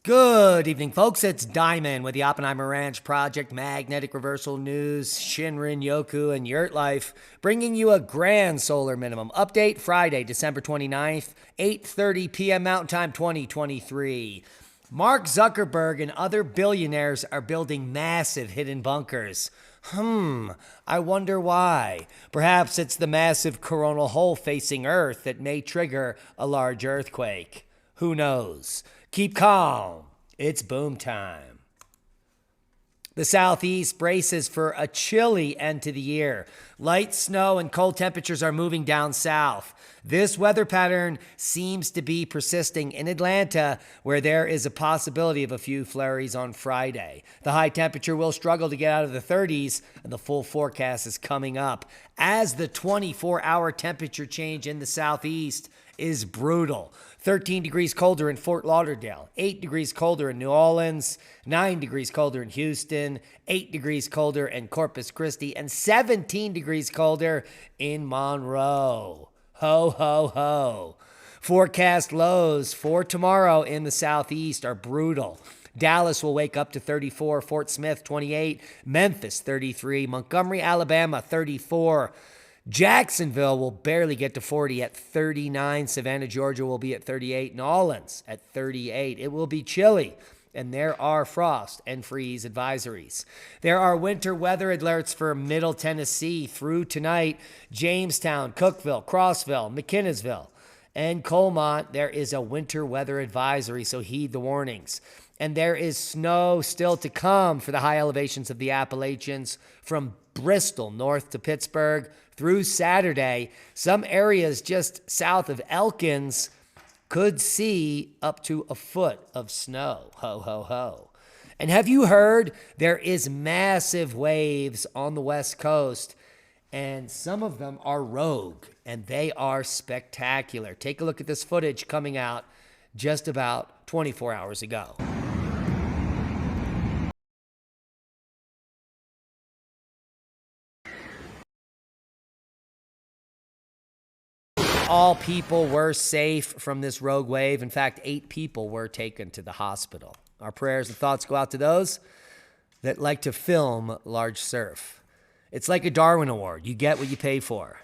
Good evening, folks. It's Diamond with the Oppenheimer Ranch Project, Magnetic Reversal News, Shinrin Yoku, and Yurt Life, bringing you a grand solar minimum update Friday, December 29th, 8:30 p.m. Mountain Time 2023. Mark Zuckerberg and other billionaires are building massive hidden bunkers. I wonder why. Perhaps it's the massive coronal hole facing Earth that may trigger a large earthquake. Who knows? Keep calm. It's boom time. The Southeast braces for a chilly end to the year. Light snow and cold temperatures are moving down south. This weather pattern seems to be persisting in Atlanta, where there is a possibility of a few flurries on Friday. The high temperature will struggle to get out of the 30s, and the full forecast is coming up, as the 24-hour temperature change in the Southeast is brutal. 13 degrees colder in Fort Lauderdale, 8 degrees colder in New Orleans, 9 degrees colder in Houston, 8 degrees colder in Corpus Christi, and 17 degrees colder in Monroe. Ho, ho, ho. Forecast lows for tomorrow in the Southeast are brutal. Dallas will wake up to 34, Fort Smith 28, Memphis 33, Montgomery, Alabama 34, Jacksonville will barely get to 40 at 39. Savannah, Georgia will be at 38. New Orleans at 38. It will be chilly, and there are frost and freeze advisories. There are winter weather alerts for Middle Tennessee through tonight. Jamestown, Cookeville, Crossville, McKinnisville, and Colmont, there is a winter weather advisory, so heed the warnings. And there is snow still to come for the high elevations of the Appalachians from Bristol north to Pittsburgh through Saturday. Some areas just south of Elkins could see up to a foot of snow. Ho, ho, ho. And have you heard there is massive waves on the West Coast, and some of them are rogue, and they are spectacular. Take a look at this footage coming out just about 24 hours ago. All people were safe from this rogue wave. In fact, 8 people were taken to the hospital. Our prayers and thoughts go out to those that like to film large surf. It's like a Darwin Award. You get what you pay for.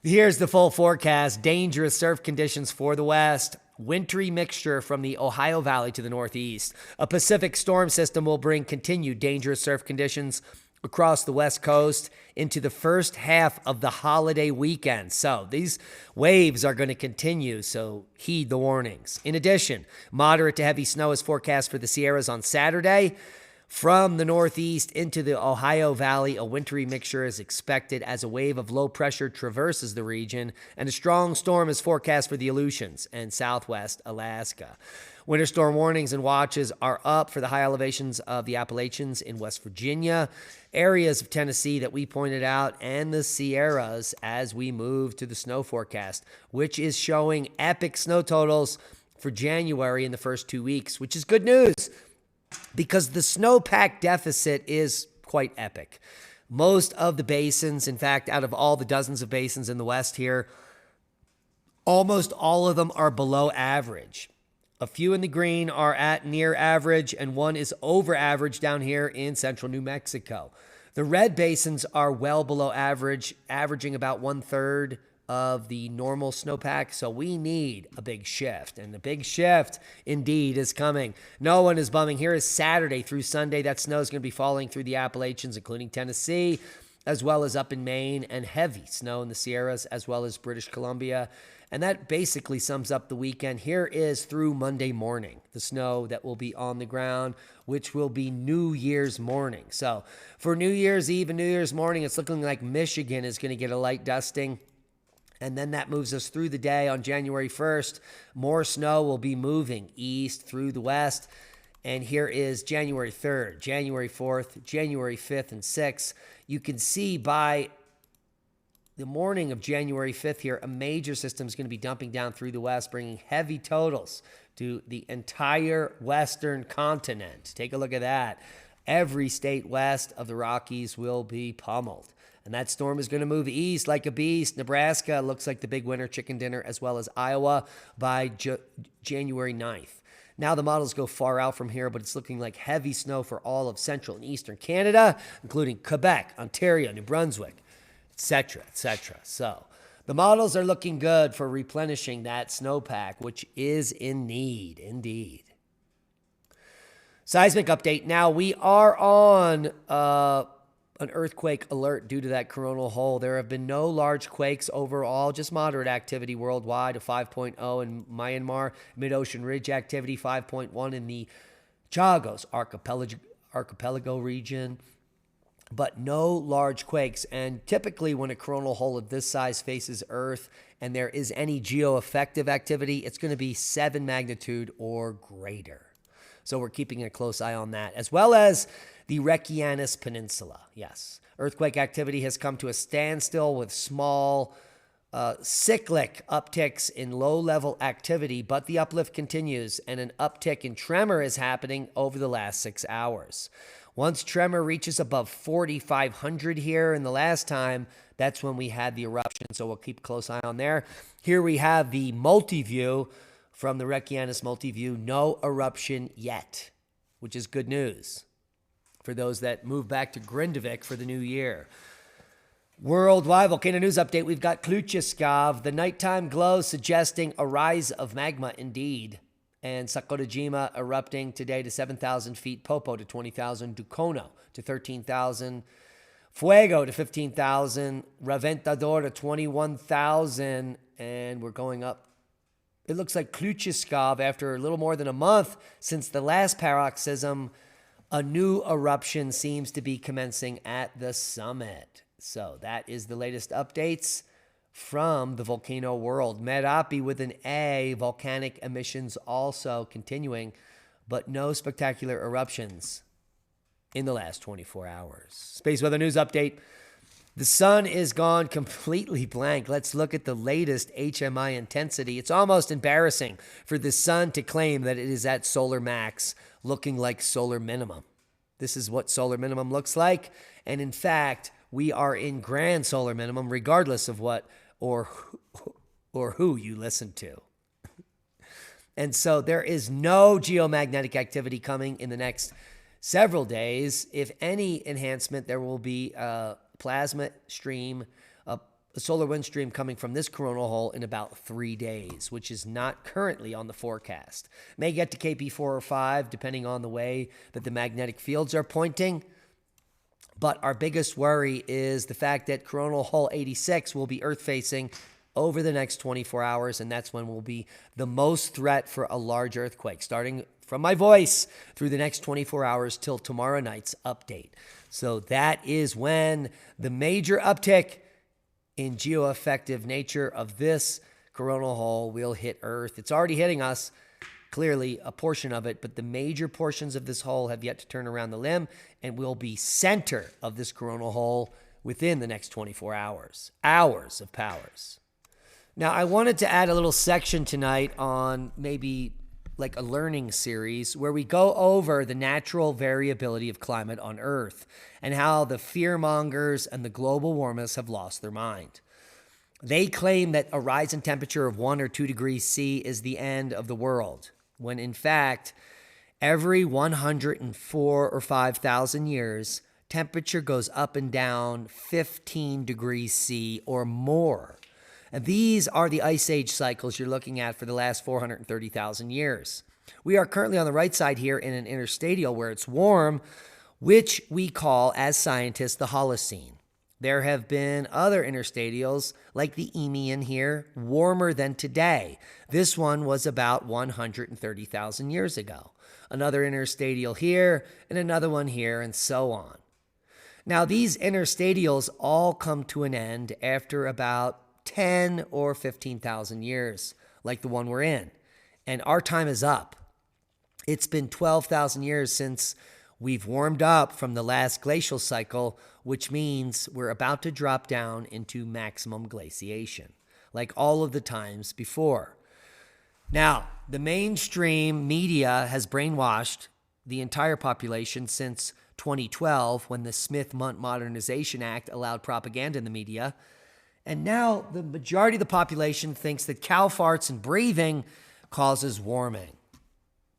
Here's the full forecast. Dangerous surf conditions for the west. Wintry mixture from the Ohio Valley to the northeast. A Pacific storm system will bring continued dangerous surf conditions across the West Coast into the first half of the holiday weekend. So these waves are going to continue, so heed the warnings. In addition, moderate to heavy snow is forecast for the Sierras on Saturday. From the northeast into the Ohio Valley, a wintry mixture is expected as a wave of low pressure traverses the region, and a strong storm is forecast for the Aleutians and southwest Alaska. Winter storm warnings and watches are up for the high elevations of the Appalachians in West Virginia, areas of Tennessee that we pointed out, and the Sierras as we move to the snow forecast, which is showing epic snow totals for January in the first 2 weeks, which is good news because the snowpack deficit is quite epic. Most of the basins, in fact, out of all the dozens of basins in the West here, almost all of them are below average. A few in the green are at near average, and one is over average down here in central New Mexico. The red basins are well below average, averaging about 1/3 of the normal snowpack. So we need a big shift, and the big shift indeed is coming. No one is bumming. Here is Saturday through Sunday. That snow is going to be falling through the Appalachians, including Tennessee, as well as up in Maine, and heavy snow in the Sierras, as well as British Columbia. And that basically sums up the weekend. Here is through Monday morning, the snow that will be on the ground, which will be New Year's morning. So for New Year's Eve and New Year's morning, it's looking like Michigan is going to get a light dusting. And then that moves us through the day on January 1st. More snow will be moving east through the west. And here is January 3rd, January 4th, January 5th, and 6th. You can see by the morning of January 5th here, a major system is going to be dumping down through the west, bringing heavy totals to the entire western continent. Take a look at that. Every state west of the Rockies will be pummeled. And that storm is going to move east like a beast. Nebraska looks like the big winter chicken dinner, as well as Iowa by January 9th. Now the models go far out from here, but it's looking like heavy snow for all of central and eastern Canada, including Quebec, Ontario, New Brunswick, etc., etc. So the models are looking good for replenishing that snowpack, which is in need, indeed. Seismic update. Now we are on an earthquake alert due to that coronal hole. There have been no large quakes overall, just moderate activity worldwide, a 5.0 in Myanmar, mid-ocean ridge activity, 5.1 in the Chagos archipelago region, but no large quakes. And typically when a coronal hole of this size faces Earth and there is any geoaffective activity, it's going to be 7 magnitude or greater. So we're keeping a close eye on that, as well as the Reykjanes Peninsula. Yes, earthquake activity has come to a standstill with small cyclic upticks in low-level activity, but the uplift continues, and an uptick in tremor is happening over the last 6 hours. Once tremor reaches above 4,500 here, and the last time, that's when we had the eruption, so we'll keep a close eye on there. Here we have the multi-view from the Reykjanes multi-view. No eruption yet, which is good news for those that move back to Grindavik for the new year. Worldwide volcano news update. We've got Kluchaskav, the nighttime glow suggesting a rise of magma indeed. And Sakurajima erupting today to 7,000 feet. Popo to 20,000. Dukono to 13,000. Fuego to 15,000. Raventador to 21,000. And we're going up. It looks like Kluchaskav, after a little more than a month since the last paroxysm, a new eruption seems to be commencing at the summit. So that is the latest updates from the volcano world. Merapi with an A, volcanic emissions also continuing, but no spectacular eruptions in the last 24 hours. Space weather news update. The sun is gone completely blank. Let's look at the latest HMI intensity. It's almost embarrassing for the sun to claim that it is at solar max, looking like solar minimum. This is what solar minimum looks like. And in fact, we are in grand solar minimum, regardless of what or who you listen to. And so there is no geomagnetic activity coming in the next several days. If any enhancement, there will be a plasma stream, a solar wind stream coming from this coronal hole in about 3 days, which is not currently on the forecast. May get to KP 4 or 5, depending on the way that the magnetic fields are pointing. But our biggest worry is the fact that coronal hole 86 will be Earth-facing over the next 24 hours, and that's when will be the most threat for a large earthquake, starting from my voice through the next 24 hours till tomorrow night's update. So that is when the major uptick in geoaffective nature of this coronal hole will hit Earth. It's already hitting us, clearly a portion of it, but the major portions of this hole have yet to turn around the limb and will be center of this coronal hole within the next 24 hours. Hours of powers. Now, I wanted to add a little section tonight on maybe like a learning series where we go over the natural variability of climate on Earth and how the fearmongers and the global warmists have lost their mind. They claim that a rise in temperature of 1 or 2 degrees C is the end of the world, when in fact, every 104 or 5,000 years, temperature goes up and down 15 degrees C or more. And these are the ice age cycles you're looking at for the last 430,000 years. We are currently on the right side here in an interstitial where it's warm, which we call, as scientists, the Holocene. There have been other interstitials, like the Eemian here, warmer than today. This one was about 130,000 years ago. Another interstitial here, and another one here, and so on. Now, these interstitials all come to an end after about 10 or 15,000 years, like the one we're in. And our time is up. It's been 12,000 years since we've warmed up from the last glacial cycle, which means we're about to drop down into maximum glaciation, like all of the times before. Now, the mainstream media has brainwashed the entire population since 2012, when the Smith-Mundt Modernization Act allowed propaganda in the media. And now the majority of the population thinks that cow farts and breathing causes warming.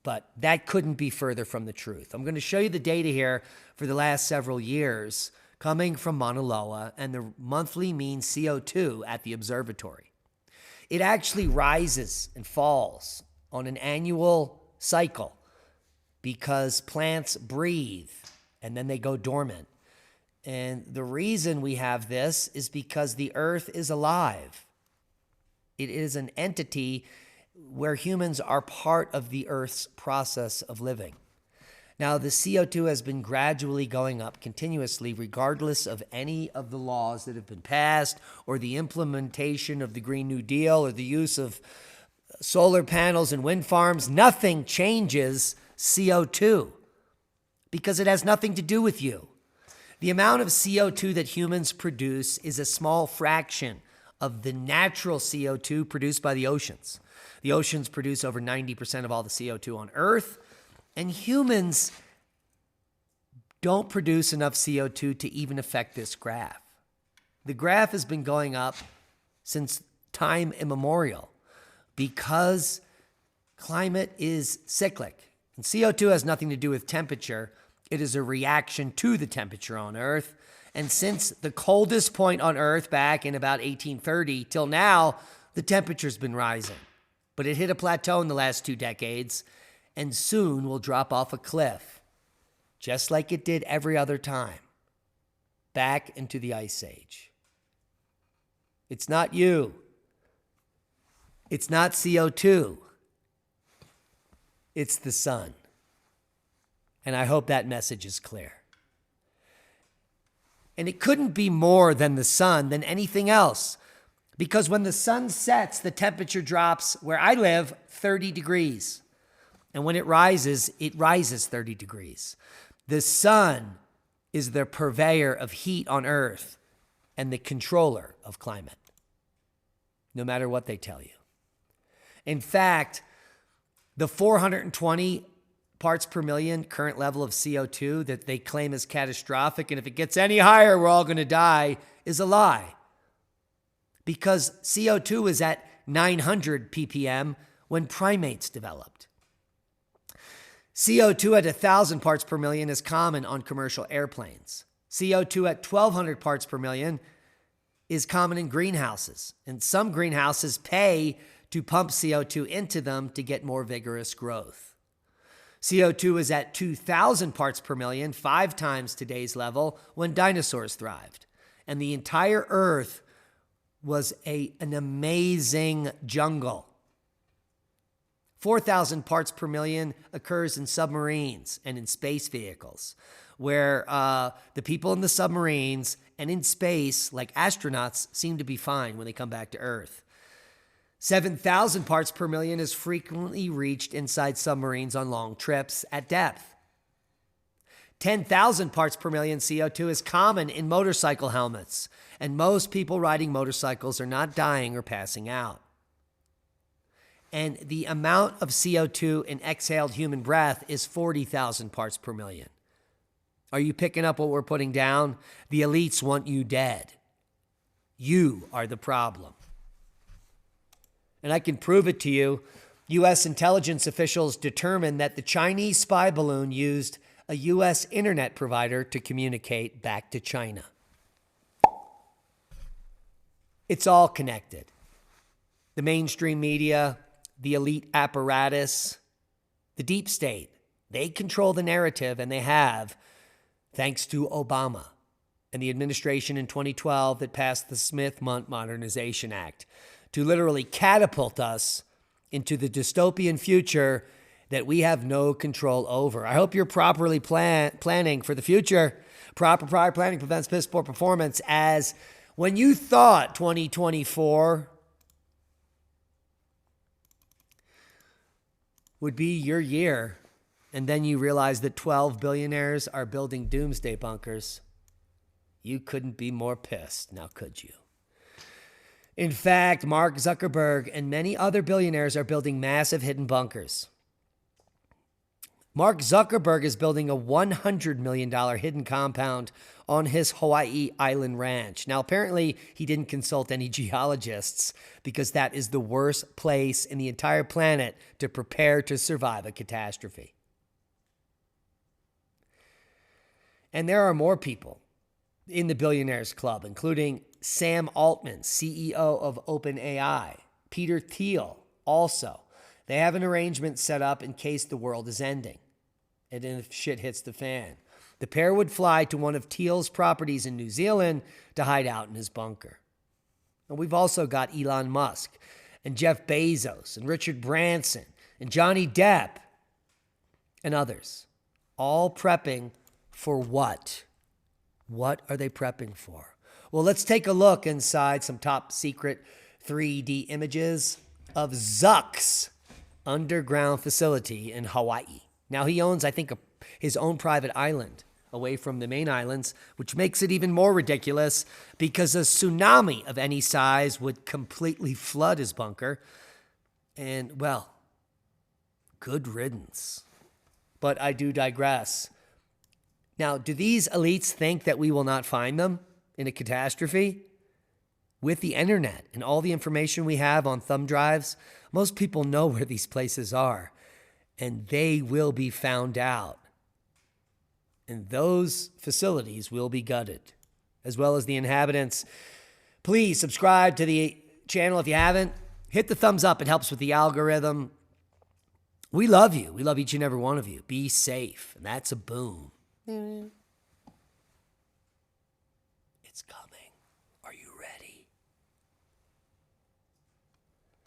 But that couldn't be further from the truth. I'm going to show you the data here for the last several years coming from Mauna Loa and the monthly mean CO2 at the observatory. It actually rises and falls on an annual cycle because plants breathe and then they go dormant. And the reason we have this is because the earth is alive. It is an entity where humans are part of the earth's process of living. Now, the CO2 has been gradually going up continuously, regardless of any of the laws that have been passed or the implementation of the Green New Deal or the use of solar panels and wind farms. Nothing changes CO2 because it has nothing to do with you. The amount of CO2 that humans produce is a small fraction of the natural CO2 produced by the oceans. The oceans produce over 90% of all the CO2 on Earth, and humans don't produce enough CO2 to even affect this graph. The graph has been going up since time immemorial because climate is cyclic. And CO2 has nothing to do with temperature. It is a reaction to the temperature on Earth. And since the coldest point on Earth back in about 1830 till now, the temperature's been rising. But it hit a plateau in the last 2 decades and soon will drop off a cliff, just like it did every other time, back into the Ice Age. It's not you. It's not CO2. It's the sun. And I hope that message is clear. And it couldn't be more than the sun than anything else. Because when the sun sets, the temperature drops, where I live, 30 degrees. And when it rises 30 degrees. The sun is the purveyor of heat on Earth and the controller of climate, no matter what they tell you. In fact, the 420 parts per million current level of CO2 that they claim is catastrophic, and if it gets any higher, we're all going to die, is a lie. Because CO2 is at 900 ppm when primates developed. CO2 at 1,000 parts per million is common on commercial airplanes. CO2 at 1,200 parts per million is common in greenhouses. And some greenhouses pay to pump CO2 into them to get more vigorous growth. CO2 is at 2,000 parts per million, 5 times today's level, when dinosaurs thrived. And the entire Earth was an amazing jungle. 4,000 parts per million occurs in submarines and in space vehicles, where the people in the submarines and in space, like astronauts, seem to be fine when they come back to Earth. 7,000 parts per million is frequently reached inside submarines on long trips at depth. 10,000 parts per million CO2 is common in motorcycle helmets, and most people riding motorcycles are not dying or passing out. And the amount of CO2 in exhaled human breath is 40,000 parts per million. Are you picking up what we're putting down? The elites want you dead. You are the problem. And I can prove it to you. U.S. intelligence officials determined that the Chinese spy balloon used a U.S. internet provider to communicate back to China. It's all connected. The mainstream media, the elite apparatus, the deep state, they control the narrative, and they have, thanks to Obama and the administration in 2012 that passed the Smith-Mundt Modernization Act to literally catapult us into the dystopian future that we have no control over. I hope you're properly planning for the future. Proper prior planning prevents piss poor performance, as when you thought 2024 would be your year, and then you realize that 12 billionaires are building doomsday bunkers, you couldn't be more pissed, now could you? In fact, Mark Zuckerberg and many other billionaires are building massive hidden bunkers. Mark Zuckerberg is building a $100 million hidden compound on his Hawaii island ranch. Now, apparently, he didn't consult any geologists because that is the worst place in the entire planet to prepare to survive a catastrophe. And there are more people in the Billionaires Club, including Sam Altman, CEO of OpenAI, Peter Thiel also. They have an arrangement set up in case the world is ending and if shit hits the fan. The pair would fly to one of Thiel's properties in New Zealand to hide out in his bunker. And we've also got Elon Musk and Jeff Bezos and Richard Branson and Johnny Depp and others, all prepping for what? What are they prepping for? Well, let's take a look inside some top secret 3D images of Zuck's underground facility in Hawaii. Now, he owns, I think, his own private island away from the main islands, which makes it even more ridiculous because a tsunami of any size would completely flood his bunker. And, well, good riddance. But I do digress. Now, do these elites think that we will not find them in a catastrophe? With the internet and all the information we have on thumb drives, most people know where these places are, and they will be found out. And those facilities will be gutted, as well as the inhabitants. Please subscribe to the channel if you haven't. Hit the thumbs up. It helps with the algorithm. We love you. We love each and every one of you. Be safe. And that's a boom.